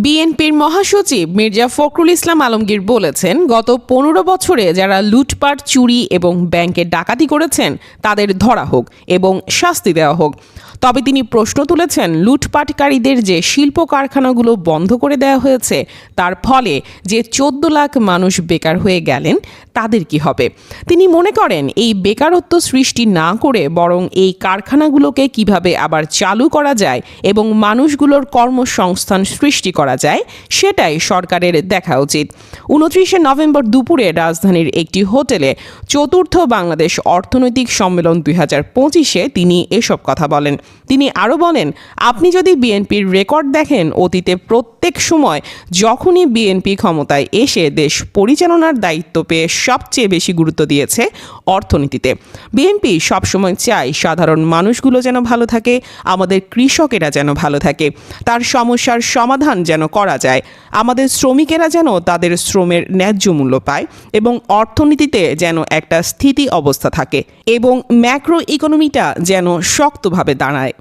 বিএনপির মহাসচিব মির্জা ফখরুল ইসলাম আলমগীর বলেছেন, গত ১৫ বছরে যারা লুটপাট, চুরি এবং ব্যাংকে ডাকাতি করেছেন তাদের ধরা হোক এবং শাস্তি দেওয়া হোক। তবে তিনি প্রশ্ন তুলেছেন, লুটপাটকারীদের যে শিল্প কারখানাগুলো বন্ধ করে দেওয়া হয়েছে তার ফলে যে ১৪ লাখ মানুষ বেকার হয়ে গেলেন তাদের কি হবে। তিনি মনে করেন এই বেকারত্ব সৃষ্টি না করে বরং এই কারখানাগুলোকে কিভাবে আবার চালু করা যায় এবং মানুষগুলোর কর্মসংস্থান সৃষ্টি করা যায় সেটাই সরকারের দেখা উচিত। ২৯শে নভেম্বর দুপুরে রাজধানীর একটি হোটেলে চতুর্থ বাংলাদেশ অর্থনৈতিক সম্মেলন ২০২৫-এ তিনি এসব কথা বলেন। তিনি আরও বলেন, আপনি যদি বিএনপির রেকর্ড দেখেন, অতীতে প্রত্যেক সময় যখনই বিএনপি ক্ষমতায় এসে দেশ পরিচালনার দায়িত্ব পেয়ে সবচেয়ে বেশি গুরুত্ব দিয়েছে অর্থনীতিতে। বিএনপি সবসময় চায় সাধারণ মানুষগুলো যেন ভালো থাকে, আমাদের কৃষকেরা যেন ভালো থাকে, তার সমস্যার সমাধান যেন করা যায়, আমাদের শ্রমিকেরা যেন তাদের শ্রমের ন্যায্য মূল্য পায় এবং অর্থনীতিতে যেন একটা স্থিতি অবস্থা থাকে এবং ম্যাক্রো ইকোনমিটা যেন শক্তভাবে দাঁড়ায়।